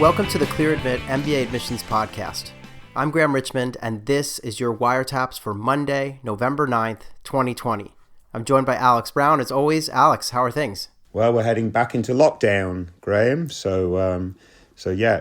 Welcome to the Clear Admit MBA Admissions Podcast. I'm Graham Richmond, and this is your wiretaps for Monday, November 9th, 2020. I'm joined by Alex Brown. As always, Alex, how are things? Well, we're heading back into lockdown, Graham. So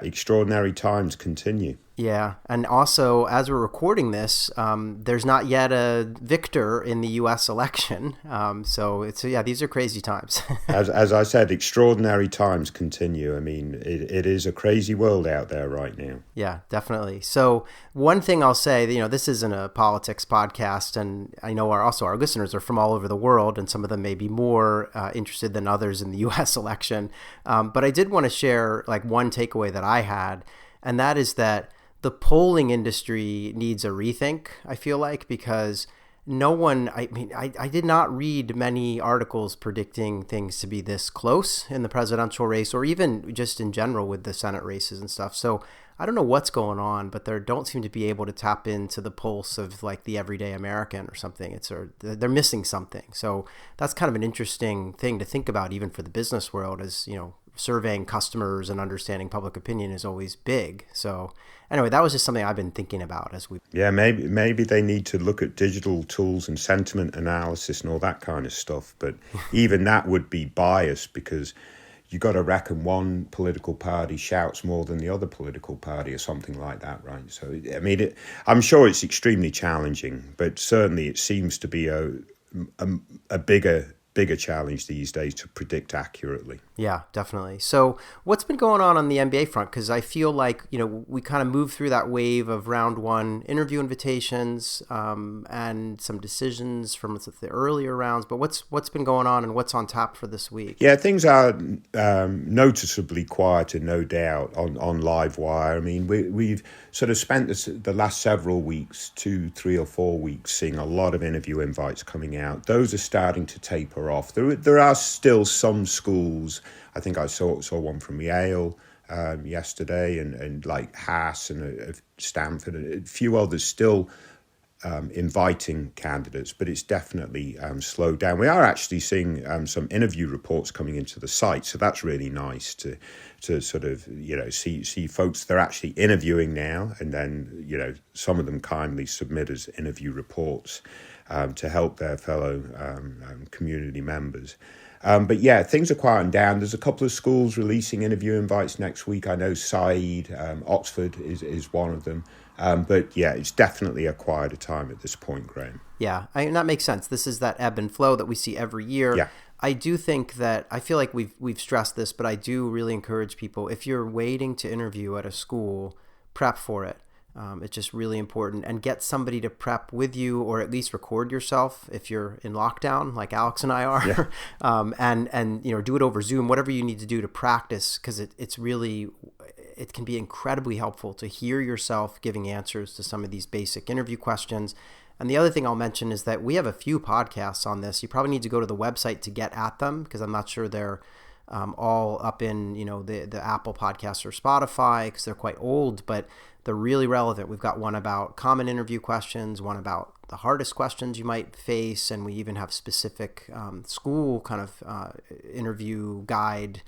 extraordinary times continue. Yeah, and also, as we're recording this, there's not yet a victor in the U.S. election. These are crazy times. as I said, extraordinary times continue. I mean, it is a crazy world out there right now. Yeah, definitely. So one thing I'll say, this isn't a politics podcast, and I know our listeners are from all over the world, and some of them may be more interested than others in the U.S. election. But I did want to share one takeaway that I had, and that is that the polling industry needs a rethink, I feel like, because I did not read many articles predicting things to be this close in the presidential race, or even just in general with the Senate races and stuff. So I don't know what's going on, but they don't seem to be able to tap into the pulse of the everyday American or something. They're missing something. So that's kind of an interesting thing to think about, even for the business world, as surveying customers and understanding public opinion is always big. So anyway, that was just something I've been thinking about as we... Yeah, maybe they need to look at digital tools and sentiment analysis and all that kind of stuff. But even that would be biased, because you got to reckon one political party shouts more than the other political party or something like that, right? So, I mean, I'm sure it's extremely challenging, but certainly it seems to be a bigger challenge these days to predict accurately. Yeah, definitely. So what's been going on the MBA front? Because I feel like, we kind of moved through that wave of round one interview invitations and some decisions from the earlier rounds. But what's been going on and what's on tap for this week? Yeah, things are noticeably quieter, no doubt, on ApplyWire. I mean, we've sort of spent the last several weeks, 2, 3 or 4 weeks, seeing a lot of interview invites coming out. Those are starting to taper off. There are still some schools. I think I saw one from Yale yesterday, and like Haas and Stanford, and a few others still inviting candidates, but it's definitely slowed down. We are actually seeing some interview reports coming into the site, so that's really nice to sort of see folks they're actually interviewing now, and then some of them kindly submit as interview reports to help their fellow community members. But yeah, things are quieting down. There's a couple of schools releasing interview invites next week. I know Said, Oxford is one of them. But yeah, it's definitely a quieter time at this point, Graham. Yeah, that makes sense. This is that ebb and flow that we see every year. Yeah. I do think that, I feel like we've stressed this, but I do really encourage people, if you're waiting to interview at a school, prep for it. It's just really important, and get somebody to prep with you, or at least record yourself if you're in lockdown like Alex and I are. Yeah. And do it over Zoom, whatever you need to do to practice, because it can be incredibly helpful to hear yourself giving answers to some of these basic interview questions. And the other thing I'll mention is that we have a few podcasts on this. You probably need to go to the website to get at them, because I'm not sure they're all up in the Apple Podcasts or Spotify, because they're quite old, but they're really relevant. We've got one about common interview questions, one about the hardest questions you might face, and we even have specific school kind of interview guide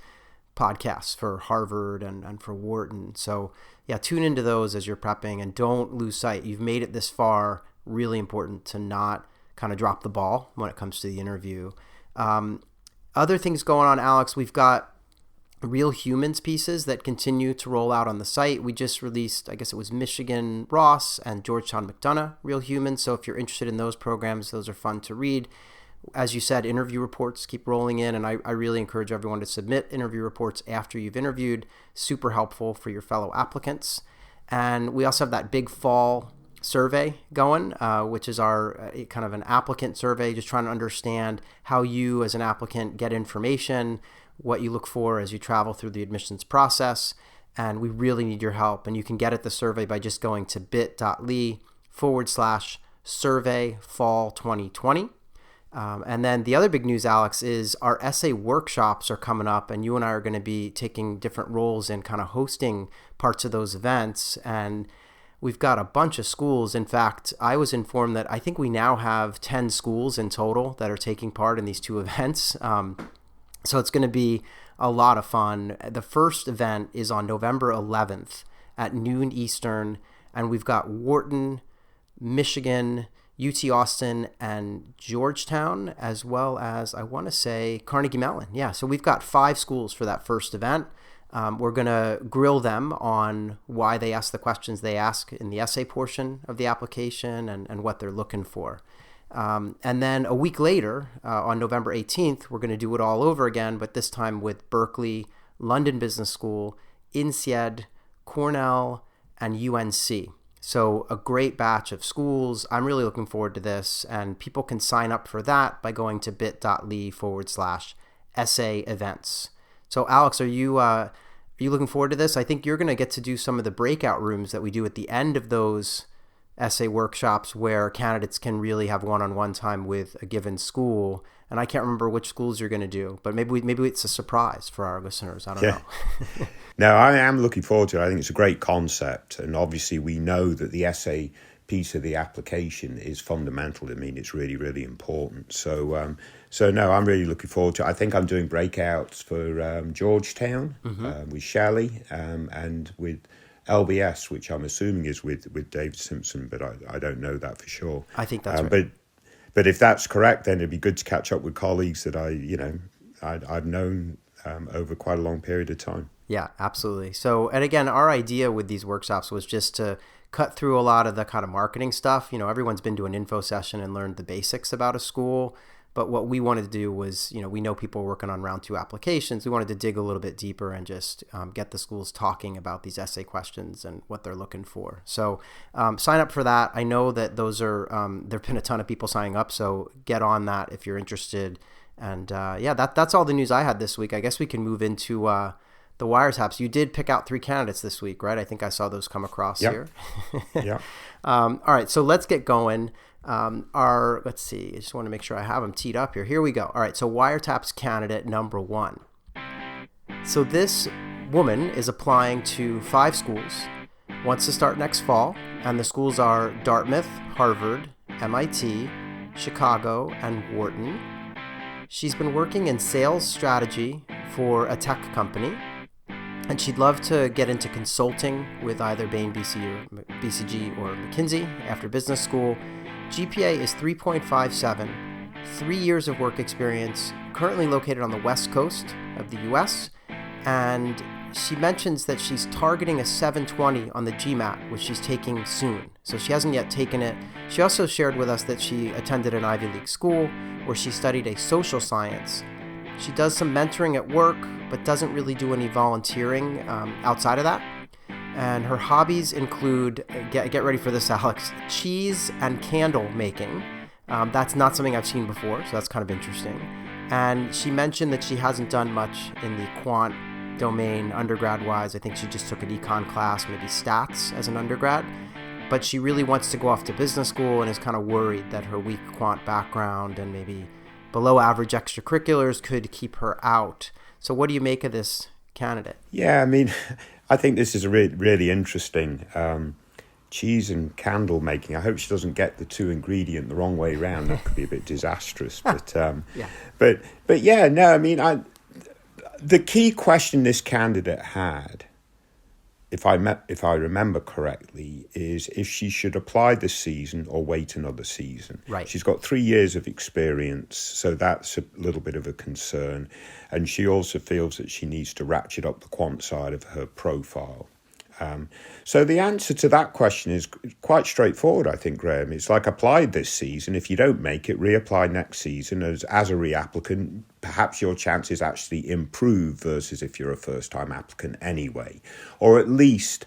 podcasts for Harvard and for Wharton. So yeah, tune into those as you're prepping, and don't lose sight. You've made it this far. Really important to not kind of drop the ball when it comes to the interview. Other things going on, Alex, we've got Real Humans pieces that continue to roll out on the site. We just released, I guess it was Michigan Ross and Georgetown McDonough Real Humans. So if you're interested in those programs, those are fun to read. As you said, interview reports keep rolling in, and I really encourage everyone to submit interview reports after you've interviewed. Super helpful for your fellow applicants. And we also have that big fall survey going, which is our kind of an applicant survey, just trying to understand how you as an applicant get information, what you look for as you travel through the admissions process. And we really need your help. And you can get at the survey by just going to bit.ly/survey fall 2020. And then the other big news, Alex, is our essay workshops are coming up, and you and I are going to be taking different roles in kind of hosting parts of those events. And we've got a bunch of schools. In fact, I was informed that I think we now have 10 schools in total that are taking part in these two events. So it's going to be a lot of fun. The first event is on November 11th at noon Eastern, and we've got Wharton, Michigan, UT Austin, and Georgetown, as well as, I want to say, Carnegie Mellon. Yeah, so we've got 5 schools for that first event. We're going to grill them on why they ask the questions they ask in the essay portion of the application and what they're looking for. And then a week later, on November 18th, we're going to do it all over again, but this time with Berkeley, London Business School, INSEAD, Cornell, and UNC. So a great batch of schools. I'm really looking forward to this, and people can sign up for that by going to bit.ly/essay events. So Alex, are you looking forward to this? I think you're going to get to do some of the breakout rooms that we do at the end of those essay workshops where candidates can really have one-on-one time with a given school. And I can't remember which schools you're going to do, but maybe it's a surprise for our listeners. I don't know. No, I am looking forward to it. I think it's a great concept. And obviously we know that the essay piece of the application is fundamental. I mean, it's really, really important. So no, I'm really looking forward to it. I think I'm doing breakouts for Georgetown with Shelley and with LBS, which I'm assuming is with David Simpson, but I don't know that for sure. I think that's right. But if that's correct, then it'd be good to catch up with colleagues that I've known over quite a long period of time. Yeah, absolutely. So, and again, our idea with these workshops was just to cut through a lot of the kind of marketing stuff. You know, everyone's been to an info session and learned the basics about a school. But what we wanted to do was, we know people are working on round 2 applications. We wanted to dig a little bit deeper and just get the schools talking about these essay questions and what they're looking for. So sign up for that. I know that those are, there have been a ton of people signing up, so get on that if you're interested. And that's all the news I had this week. I guess we can move into the wiretaps. You did pick out 3 candidates this week, right? I think I saw those come across here. Yeah. All right, so let's get going. Let's see, I just want to make sure I have them teed up here. Here we go. All right, so wiretaps candidate number 1. So this woman is applying to 5 schools, wants to start next fall, and the schools are Dartmouth, Harvard, MIT, Chicago, and Wharton. She's been working in sales strategy for a tech company, and she'd love to get into consulting with either Bain BCG or McKinsey after business school. GPA is 3.57, 3 years of work experience, currently located on the West Coast of the US, and she mentions that she's targeting a 720 on the GMAT, which she's taking soon. So she hasn't yet taken it. She also shared with us that she attended an Ivy League school where she studied a social science. She does some mentoring at work, but doesn't really do any volunteering outside of that. And her hobbies include, get ready for this, Alex, cheese and candle making. That's not something I've seen before, so that's kind of interesting. And she mentioned that she hasn't done much in the quant domain undergrad-wise. I think she just took an econ class, maybe stats as an undergrad. But she really wants to go off to business school and is kind of worried that her weak quant background and maybe below average extracurriculars could keep her out. So what do you make of this candidate? Yeah, I mean, I think this is a really interesting cheese and candle making. I hope she doesn't get the 2 ingredient the wrong way around. That could be a bit disastrous. But yeah, no, I mean, the key question this candidate had, if I remember correctly, is if she should apply this season or wait another season. Right. She's got 3 years of experience, so that's a little bit of a concern. And she also feels that she needs to ratchet up the quant side of her profile. So the answer to that question is quite straightforward, I think, Graham. It's like apply this season. If you don't make it, reapply next season as a reapplicant. Perhaps your chances actually improve versus if you're a first-time applicant anyway. Or at least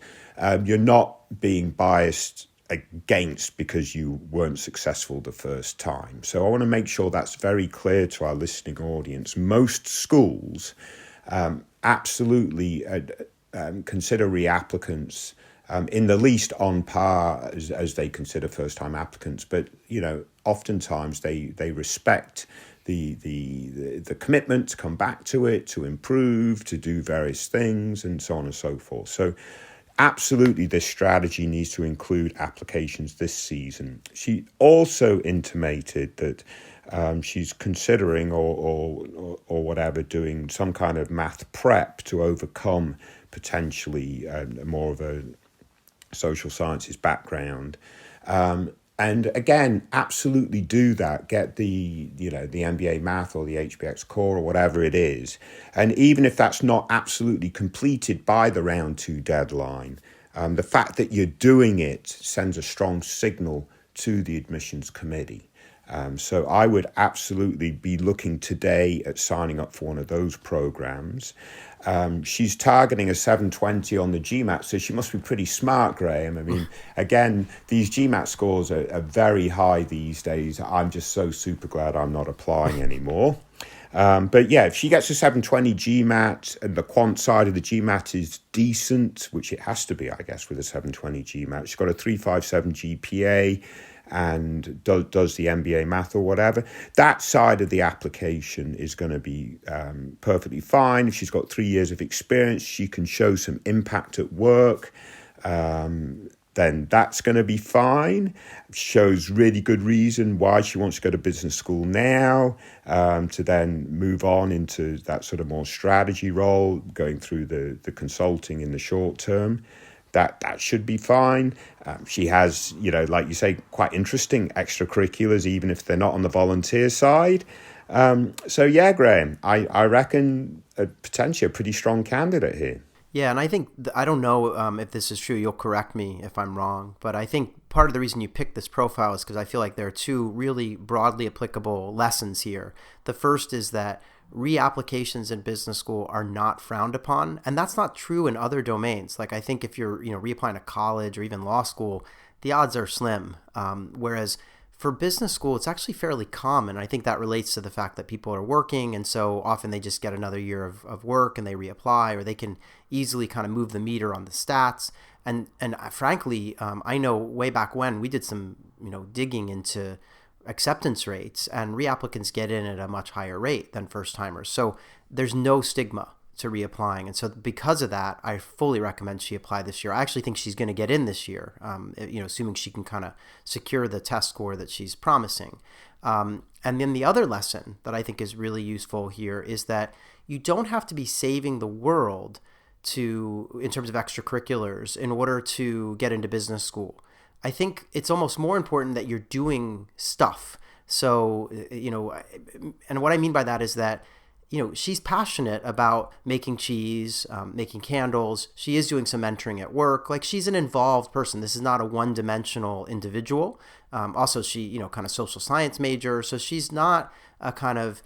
you're not being biased against because you weren't successful the first time. So I want to make sure that's very clear to our listening audience. Most schools absolutely consider reapplicants in the least on par as they consider first-time applicants. But, oftentimes they respect the commitment to come back to it, to improve, to do various things, and so on and so forth. So absolutely, this strategy needs to include applications this season. She also intimated that She's considering or whatever doing some kind of math prep to overcome potentially more of a social sciences background. And again, absolutely do that. Get the MBA Math or the HBX Core or whatever it is. And even if that's not absolutely completed by the round 2 deadline, the fact that you're doing it sends a strong signal to the admissions committee. So I would absolutely be looking today at signing up for one of those programs. She's targeting a 720 on the GMAT, so she must be pretty smart, Graham. I mean, again, these GMAT scores are very high these days. I'm just so super glad I'm not applying anymore. But yeah, if she gets a 720 GMAT and the quant side of the GMAT is decent, which it has to be, I guess, with a 720 GMAT, she's got a 357 GPA and does the MBA Math or whatever, that side of the application is going to be perfectly fine. If she's got 3 years of experience, she can show some impact at work, then that's going to be fine. Shows really good reason why she wants to go to business school now, to then move on into that sort of more strategy role, going through the consulting in the short term. That should be fine. She has, like you say, quite interesting extracurriculars, even if they're not on the volunteer side. So yeah, Graham, I reckon potentially a pretty strong candidate here. Yeah, and I think, I don't know if this is true, you'll correct me if I'm wrong, but I think part of the reason you picked this profile is because I feel like there are two really broadly applicable lessons here. The first is that reapplications in business school are not frowned upon, and that's not true in other domains. Like I think if you're reapplying to college or even law school, the odds are slim. Whereas for business school, it's actually fairly common. I think that relates to the fact that people are working, and so often they just get another year of work and they reapply, or they can easily kind of move the meter on the stats. And frankly, I know way back when we did some digging into acceptance rates, and reapplicants get in at a much higher rate than first timers. So there's no stigma to reapplying. And so because of that, I fully recommend she apply this year. I actually think she's going to get in this year, assuming she can kind of secure the test score that she's promising. And then the other lesson that I think is really useful here is that you don't have to be saving the world in terms of extracurriculars in order to get into business school. I think it's almost more important that you're doing stuff. So, and what I mean by that is that, she's passionate about making cheese, making candles. She is doing some mentoring at work. Like, she's an involved person. This is not a one-dimensional individual. Also, she, kind of social science major. So she's not a kind of,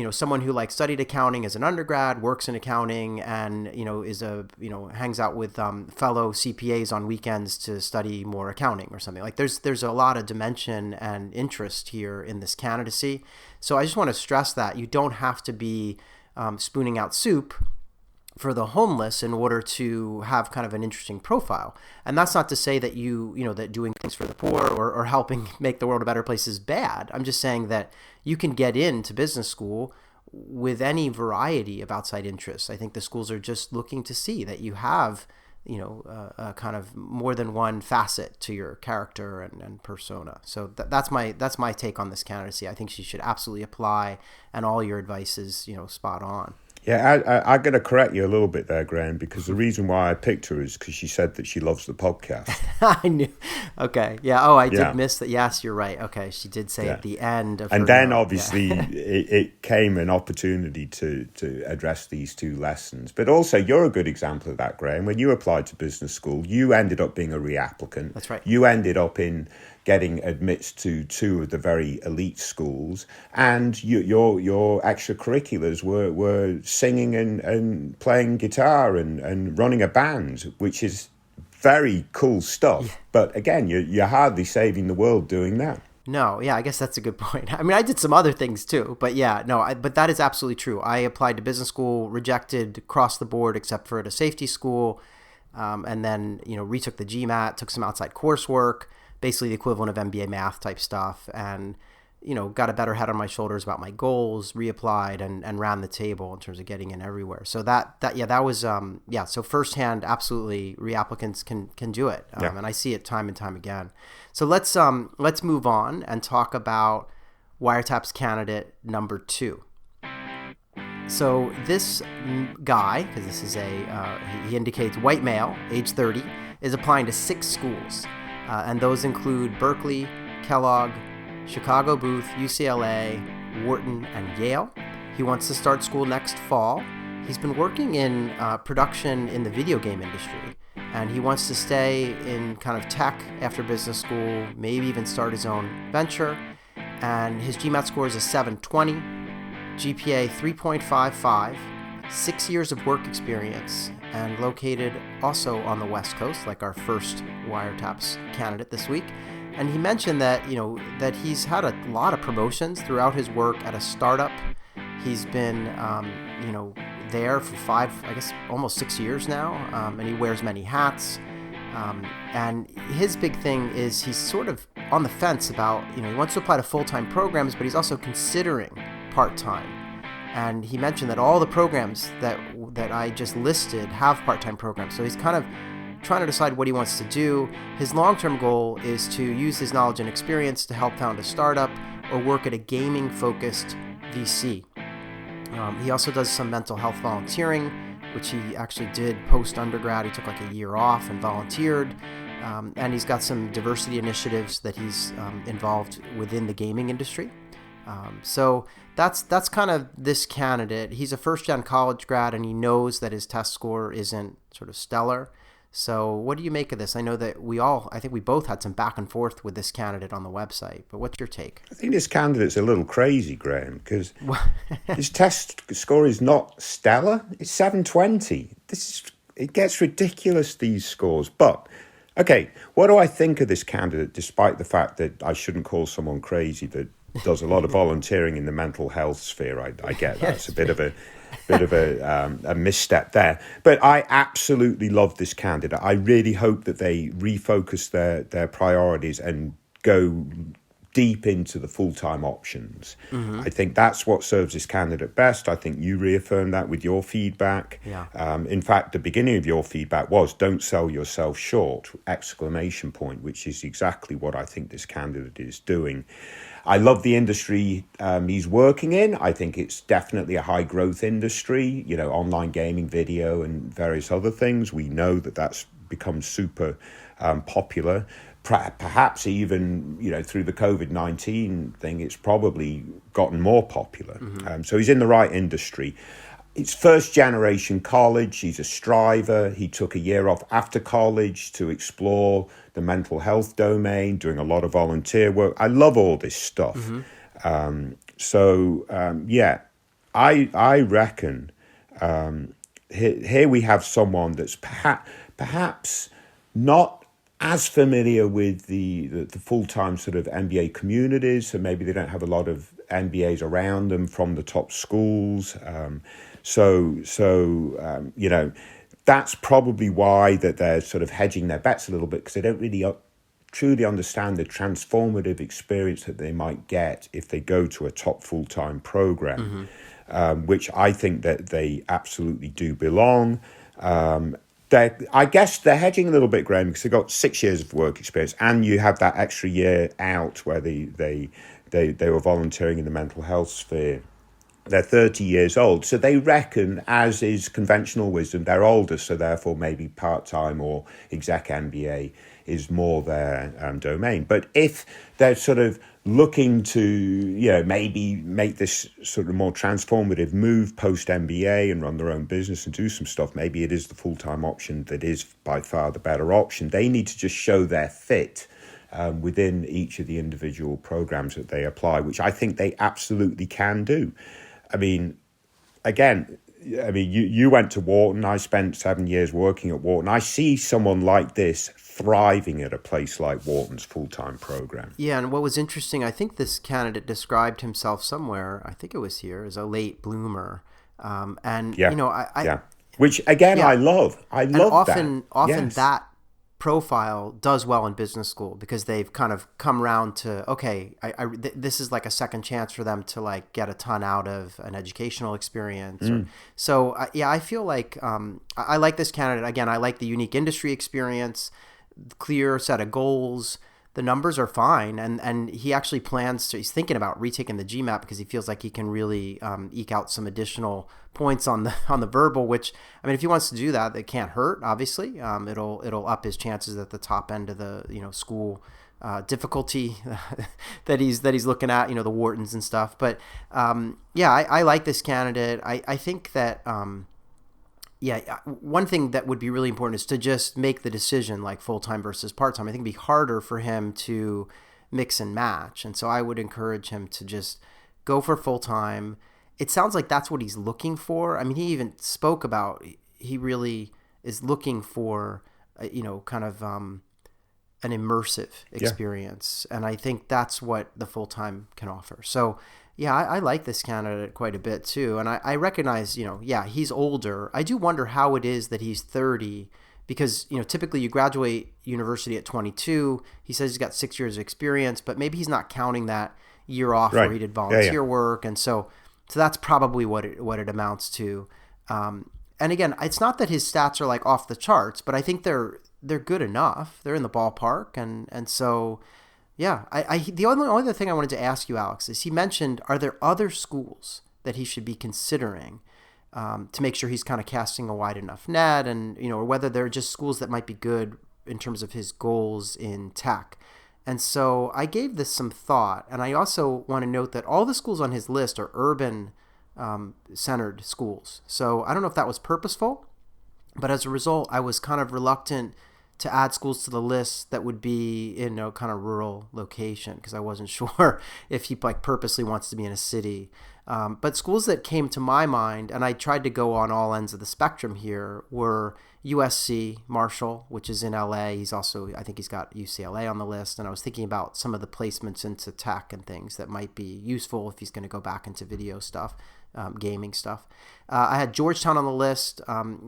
someone who studied accounting as an undergrad, works in accounting, and, hangs out with fellow CPAs on weekends to study more accounting or something. Like there's a lot of dimension and interest here in this candidacy. So I just want to stress that you don't have to be spooning out soup for the homeless in order to have kind of an interesting profile. And that's not to say that that doing things for the poor or helping make the world a better place is bad. I'm just saying that you can get into business school with any variety of outside interests. I think the schools are just looking to see that you have, a kind of more than one facet to your character and persona. So that's my take on this candidacy. I think she should absolutely apply, and all your advice is, spot on. Yeah, I'm going to correct you a little bit there, Graham, because the reason why I picked her is because she said that she loves the podcast. I knew. Okay. Yeah. Oh, I did miss that. Yes, you're right. Okay. She did say at the end of and then obviously it came an opportunity to address these two lessons. But also, you're a good example of that, Graham. When you applied to business school, you ended up being a reapplicant. That's right. You ended up in getting admits to two of the very elite schools, and your extracurriculars were singing and playing guitar and running a band, which is very cool stuff. Yeah. But again, you're hardly saving the world doing that. No, yeah, I guess that's a good point. I mean, I did some other things too, but yeah, no, but that is absolutely true. I applied to business school, rejected across the board except for at a safety school, and then retook the GMAT, took some outside coursework, basically the equivalent of MBA Math type stuff, and got a better head on my shoulders about my goals, reapplied, and ran the table in terms of getting in everywhere. So that was so firsthand, absolutely, reapplicants can do it, and I see it time and time again. So let's move on and talk about wiretaps candidate number 2. So this guy, because this is he indicates white male, age 30, is applying to 6 schools. And those include Berkeley, Kellogg, Chicago Booth, UCLA, Wharton, and Yale. He wants to start school next fall. He's been working in production in the video game industry, and he wants to stay in kind of tech after business school, maybe even start his own venture. And his GMAT score is a 720, GPA 3.55, 6 years of work experience, and located also on the West Coast, like our first wiretaps candidate this week. And he mentioned that, that he's had a lot of promotions throughout his work at a startup. He's been, there for almost 6 years now, and he wears many hats. And his big thing is he's sort of on the fence about, he wants to apply to full-time programs, but he's also considering part-time. And he mentioned that all the programs that I just listed have part-time programs. So he's kind of trying to decide what he wants to do. His long-term goal is to use his knowledge and experience to help found a startup or work at a gaming-focused VC. He also does some mental health volunteering, which he actually did post-undergrad. He took like a year off and volunteered. And he's got some diversity initiatives that he's involved within the gaming industry. So that's kind of this candidate. He's a first-gen college grad, and he knows that his test score isn't sort of stellar. So what do you make of this? I know that I think we both had some back and forth with this candidate on the website, but what's your take? I think this candidate's a little crazy, Graham, because his test score is not stellar. It's 720. It gets ridiculous, these scores. But, okay, what do I think of this candidate, despite the fact that I shouldn't call someone crazy that does a lot of volunteering in the mental health sphere? I get that. It's a bit of a misstep there. But I absolutely love this candidate. I really hope that they refocus their priorities and go deep into the full-time options. Mm-hmm. I think that's what serves this candidate best. I think you reaffirmed that with your feedback. Yeah. In fact, the beginning of your feedback was "don't sell yourself short!" ! Which is exactly what I think this candidate is doing. I love the industry he's working in. I think it's definitely a high growth industry, online gaming, video, and various other things. We know that that's become super popular. Perhaps even, through the COVID-19 thing, it's probably gotten more popular. Mm-hmm. So he's in the right industry. It's first generation college. He's a striver. He took a year off after college to explore the mental health domain, doing a lot of volunteer work. I love all this stuff. Mm-hmm. I reckon here we have someone that's perhaps not as familiar with the full-time sort of MBA communities, so maybe they don't have a lot of MBAs around them from the top schools. That's probably why that they're sort of hedging their bets a little bit, because they don't really truly understand the transformative experience that they might get if they go to a top full-time program, which I think that they absolutely do belong. I guess they're hedging a little bit, Graham, because they've got 6 years of work experience, and you have that extra year out where they were volunteering in the mental health sphere. They're 30 years old, so they reckon, as is conventional wisdom, they're older, so therefore maybe part-time or exec MBA is more their domain. But if they're sort of looking to, maybe make this sort of more transformative move post-MBA and run their own business and do some stuff, maybe it is the full-time option that is by far the better option. They need to just show their fit within each of the individual programs that they apply, which I think they absolutely can do. You went to Wharton. I spent 7 years working at Wharton. I see someone like this thriving at a place like Wharton's full-time program. Yeah, and what was interesting, I think this candidate described himself somewhere, I think it was here, as a late bloomer. Which, again, I love. I love that. Often that profile does well in business school because they've kind of come around to, okay, this is like a second chance for them to like get a ton out of an educational experience. I feel like I like this candidate. Again, I like the unique industry experience, clear set of goals, the numbers are fine. And he actually he's thinking about retaking the GMAT because he feels like he can really eke out some additional points on the verbal, which, I mean, if he wants to do that, it can't hurt, obviously. It'll up his chances at the top end of the, school difficulty that he's looking at, the Whartons and stuff. But I like this candidate. I think that one thing that would be really important is to just make the decision like full-time versus part-time. I think it'd be harder for him to mix and match. And so I would encourage him to just go for full-time. It sounds like that's what he's looking for. I mean, he even spoke about he really is looking for, kind of an immersive experience. Yeah. And I think that's what the full-time can offer. So yeah, I like this candidate quite a bit too. And I recognize, he's older. I do wonder how it is that he's 30 because, typically you graduate university at 22. He says he's got 6 years of experience, but maybe he's not counting that year off where he did volunteer work. And so that's probably what it amounts to. And again, it's not that his stats are like off the charts, but I think they're good enough. They're in the ballpark. And so, yeah, the only other thing I wanted to ask you, Alex, is he mentioned, are there other schools that he should be considering to make sure he's kind of casting a wide enough net, and or whether they're just schools that might be good in terms of his goals in tech. And so I gave this some thought, and I also want to note that all the schools on his list are urban centered schools. So I don't know if that was purposeful, but as a result, I was kind of reluctant to add schools to the list that would be in a kind of rural location because I wasn't sure if he purposely wants to be in a city. But schools that came to my mind, and I tried to go on all ends of the spectrum here, were USC, Marshall, which is in LA. He's also, I think he's got UCLA on the list. And I was thinking about some of the placements into tech and things that might be useful if he's going to go back into video stuff, gaming stuff. I had Georgetown on the list,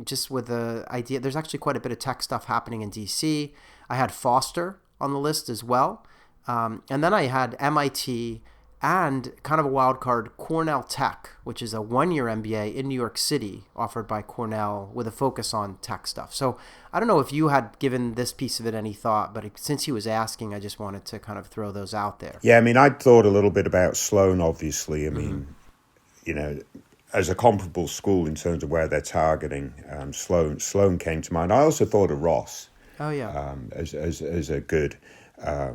just with the idea. There's actually quite a bit of tech stuff happening in DC. I had Foster on the list as well. And then I had MIT and kind of a wild card, Cornell Tech, which is a 1-year MBA in New York City offered by Cornell with a focus on tech stuff. So I don't know if you had given this piece of it any thought, but since he was asking, I just wanted to kind of throw those out there. Yeah, I mean, I'd thought a little bit about Sloan, obviously. I mean, as a comparable school in terms of where they're targeting, Sloan came to mind. I also thought of Ross. Oh, yeah. As a good, a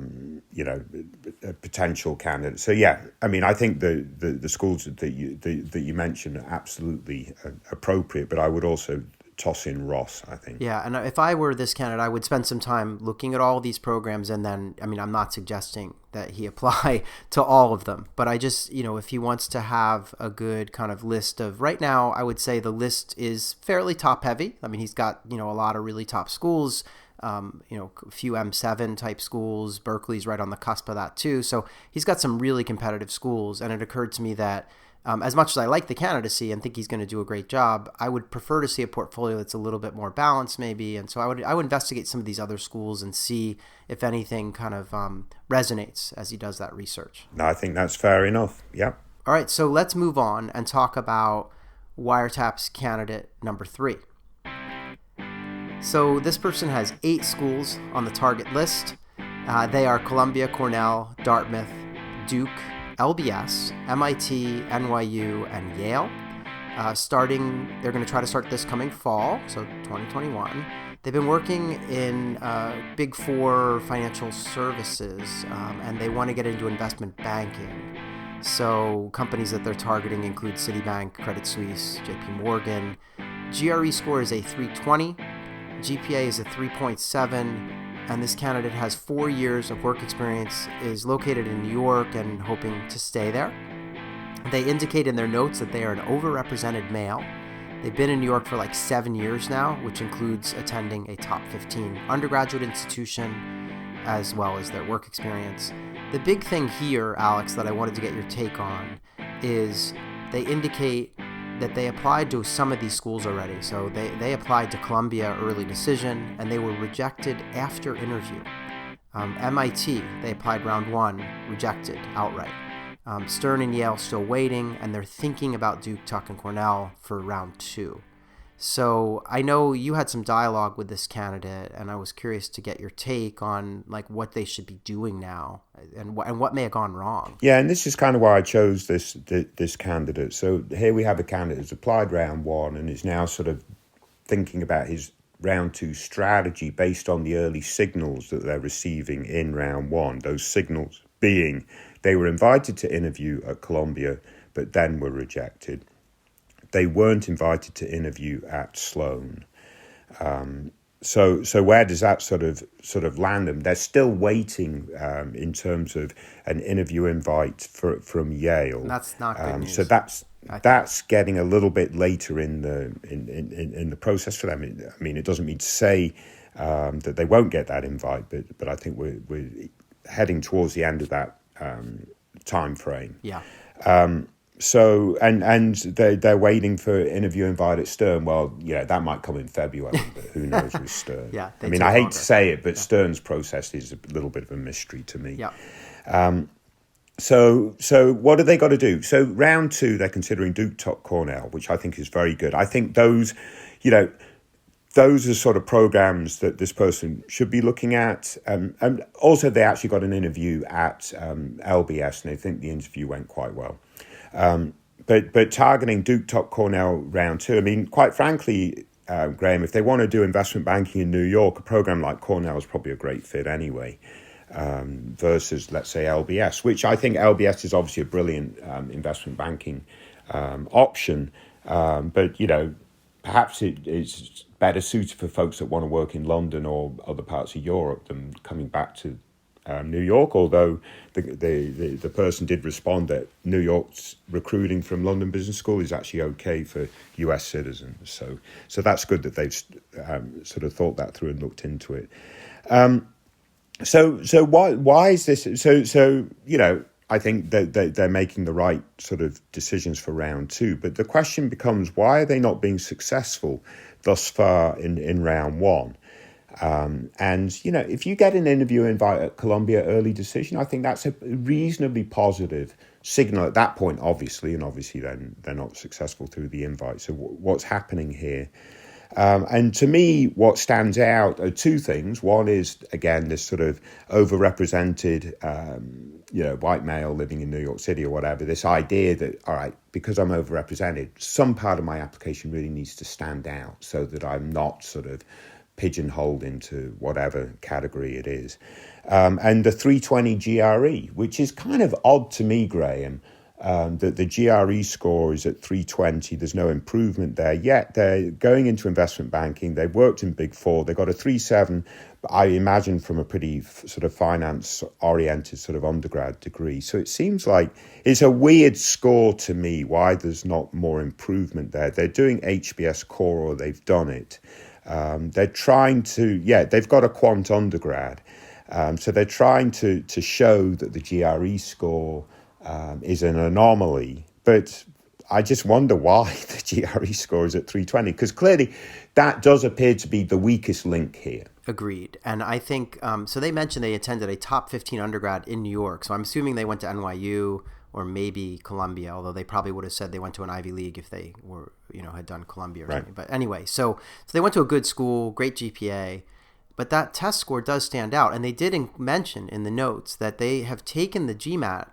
potential candidate. So yeah, I mean, I think the schools that you mentioned are absolutely appropriate, but I would also toss in Ross, I think. Yeah, and if I were this candidate, I would spend some time looking at all these programs, and then, I mean, I'm not suggesting that he apply to all of them, but I just, if he wants to have a good kind of list of, right now, I would say the list is fairly top heavy. I mean, he's got, a lot of really top schools, a few M7 type schools. Berkeley's right on the cusp of that too. So he's got some really competitive schools, and it occurred to me that as much as I like the candidacy and think he's going to do a great job, I would prefer to see a portfolio that's a little bit more balanced maybe. And so I would investigate some of these other schools and see if anything kind of resonates as he does that research. No, I think that's fair enough. Yeah. All right, so let's move on and talk about Wiretap's candidate number 3. So this person has 8 schools on the target list. They are Columbia, Cornell, Dartmouth, Duke, LBS, MIT, NYU, and Yale. They're going to try to start this coming fall, so 2021. They've been working in Big 4 financial services, and they want to get into investment banking. So companies that they're targeting include Citibank, Credit Suisse, JP Morgan. GRE score is a 320. GPA is a 3.7. And this candidate has 4 years of work experience, is located in New York and hoping to stay there. They indicate in their notes that they are an overrepresented male. They've been in New York for like 7 years now, which includes attending a top 15 undergraduate institution, as well as their work experience. The big thing here, Alex, that I wanted to get your take on is they indicate that they applied to some of these schools already. So they applied to Columbia early decision, and they were rejected after interview. MIT, they applied round 1, rejected outright. Stern and Yale still waiting, and they're thinking about Duke, Tuck, and Cornell for round 2. So I know you had some dialogue with this candidate, and I was curious to get your take on like what they should be doing now, and what may have gone wrong. Yeah, and this is kind of why I chose this candidate. So here we have a candidate who's applied round one and is now sort of thinking about his round two strategy based on the early signals that they're receiving in round one. Those signals being they were invited to interview at Columbia, but then were rejected. They weren't invited to interview at Sloan. So where does that sort of land them? They're still waiting in terms of an interview invite from Yale. And that's not good news. So that's getting a little bit later in the process for them. I mean, it doesn't mean to say that they won't get that invite, but I think we're heading towards the end of that time frame. Yeah. So and they're waiting for interview invite at Stern. Well, yeah, that might come in February, but who knows with Stern? Yeah, I mean, I hate to say it, but Stern's process is a little bit of a mystery to me. Yeah. So what have they got to do? So round two, they're considering Duke, Cornell, which I think is very good. I think those are sort of programs that this person should be looking at. And also, they actually got an interview at LBS, and they think the interview went quite well. But targeting Duke, Cornell round two, I mean, quite frankly, Graham, if they want to do investment banking in New York, a program like Cornell is probably a great fit anyway, versus, let's say, LBS, which I think LBS is obviously a brilliant investment banking option. But, perhaps it is better suited for folks that want to work in London or other parts of Europe than coming back to New York, although the person did respond that New York's recruiting from London Business School is actually okay for US citizens. So that's good that they've sort of thought that through and looked into it. So why is this? So I think that they're making the right sort of decisions for round two. But the question becomes, why are they not being successful thus far in round one? And, if you get an interview invite at Columbia, early decision, I think that's a reasonably positive signal at that point, obviously. And obviously then they're not successful through the invite. So what's happening here? And to me, what stands out are two things. One is, again, this sort of overrepresented, white male living in New York City or whatever, this idea that, all right, because I'm overrepresented, some part of my application really needs to stand out so that I'm not sort of pigeonholed into whatever category it is. And the 320 GRE, which is kind of odd to me, Graham, that the GRE score is at 320. There's no improvement there yet. They're going into investment banking. They've worked in Big Four. They got a 3.7, I imagine, from a pretty sort of finance-oriented sort of undergrad degree. So it seems like it's a weird score to me, why there's not more improvement there. They're doing HBS core, or they've done it. They're trying to, they've got a quant undergrad. So they're trying to show that the GRE score is an anomaly. But I just wonder why the GRE score is at 320, because clearly that does appear to be the weakest link here. Agreed. And I think, so they mentioned they attended a top 15 undergrad in New York. So I'm assuming they went to NYU or maybe Columbia, although they probably would have said they went to an Ivy League if they were, had done Columbia or something. But anyway, so they went to a good school, great GPA, but that test score does stand out. And they did mention in the notes that they have taken the GMAT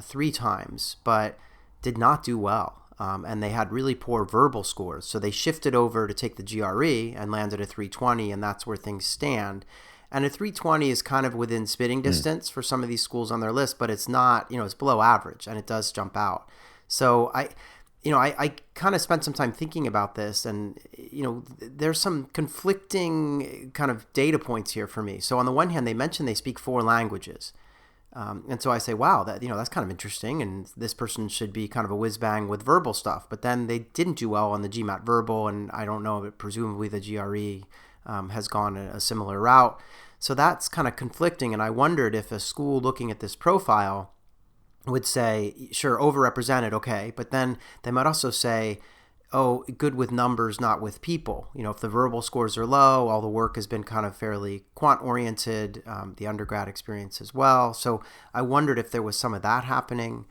3 times, but did not do well. And they had really poor verbal scores. So they shifted over to take the GRE and landed at 320, and that's where things stand. And a 320 is kind of within spitting distance for some of these schools on their list, but it's not, it's below average, and it does jump out. So I kind of spent some time thinking about this, and, there's some conflicting kind of data points here for me. So on the one hand, they mentioned they speak 4 languages. And so I say, wow, that's kind of interesting, and this person should be kind of a whiz bang with verbal stuff. But then they didn't do well on the GMAT verbal, and I don't know, but presumably the GRE has gone a similar route. So that's kind of conflicting, and I wondered if a school looking at this profile would say, sure, overrepresented, okay, but then they might also say, oh, good with numbers, not with people. If the verbal scores are low, all the work has been kind of fairly quant-oriented, the undergrad experience as well. So I wondered if there was some of that happening.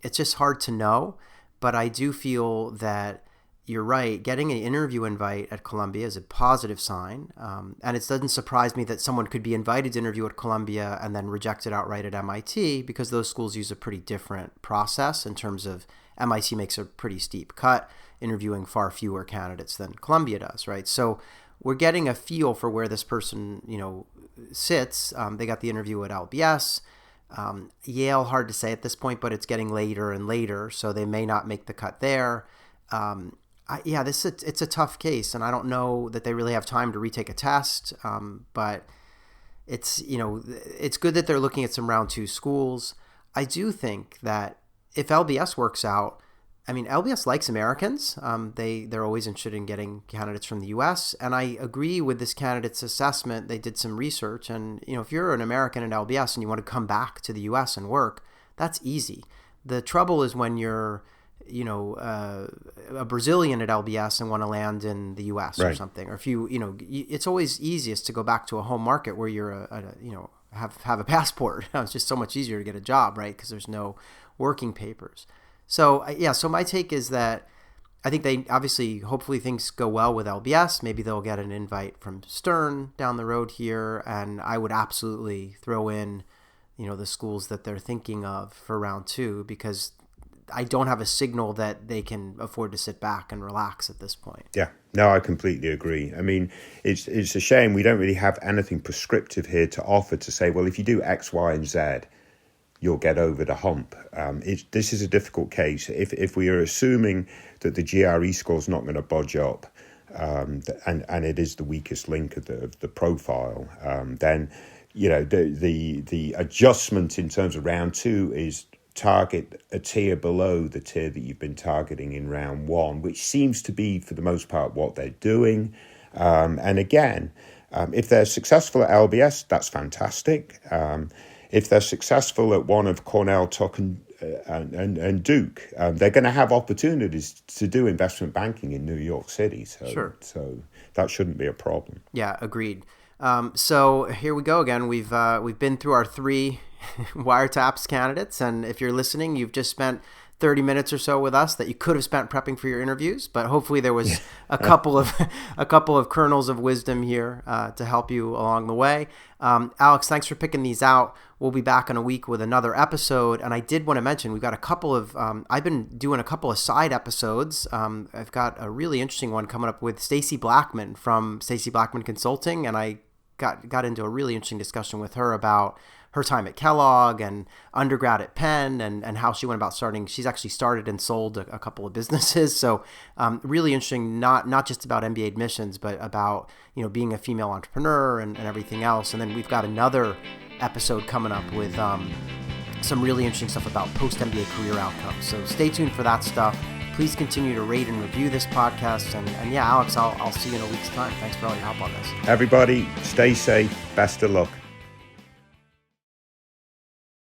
It's just hard to know, but I do feel that you're right. Getting an interview invite at Columbia is a positive sign. And it doesn't surprise me that someone could be invited to interview at Columbia and then rejected outright at MIT, because those schools use a pretty different process in terms of MIT makes a pretty steep cut, interviewing far fewer candidates than Columbia does, right? So we're getting a feel for where this person, sits. They got the interview at LBS. Yale, hard to say at this point, but it's getting later and later, so they may not make the cut there. It's a tough case, and I don't know that they really have time to retake a test. But it's good that they're looking at some round 2 schools. I do think that if LBS works out, LBS likes Americans. They're always interested in getting candidates from the U.S. And I agree with this candidate's assessment. They did some research, and if you're an American at LBS and you want to come back to the U.S. and work, that's easy. The trouble is when you're a Brazilian at LBS and want to land in the U.S. or something, or if it's always easiest to go back to a home market where you're have a passport. It's just so much easier to get a job, right? Because there's no working papers. So my take is that I think they obviously, hopefully things go well with LBS. Maybe they'll get an invite from Stern down the road here, and I would absolutely throw in, the schools that they're thinking of for round 2, because I don't have a signal that they can afford to sit back and relax at this point. Yeah, no, I completely agree. It's a shame we don't really have anything prescriptive here to offer to say, well, if you do X, Y, and Z, you'll get over the hump. This is a difficult case. If we are assuming that the GRE score is not going to budge up, and it is the weakest link of the profile, then the adjustment in terms of round 2 is target a tier below the tier that you've been targeting in round 1, which seems to be, for the most part, what they're doing. And again, if they're successful at LBS, that's fantastic. If they're successful at one of Cornell, Tuck, and Duke, they're going to have opportunities to do investment banking in New York City. So that shouldn't be a problem. Yeah, agreed. So here we go again. We've been through our 3 wiretaps candidates, and if you're listening, you've just spent 30 minutes or so with us that you could have spent prepping for your interviews, but hopefully there was a couple of kernels of wisdom here to help you along the way. Alex, thanks for picking these out. We'll be back in a week with another episode, and I did want to mention we've got a couple of I've been doing a couple of side episodes. I've got a really interesting one coming up with Stacey Blackman from Stacey Blackman Consulting, and I got into a really interesting discussion with her about her time at Kellogg and undergrad at Penn, and how she went about starting. She's actually started and sold a couple of businesses. So really interesting, not just about MBA admissions, but about being a female entrepreneur and everything else. And then we've got another episode coming up with some really interesting stuff about post-MBA career outcomes. So stay tuned for that stuff. Please continue to rate and review this podcast. And yeah, Alex, I'll see you in a week's time. Thanks for all your help on this. Everybody, stay safe. Best of luck.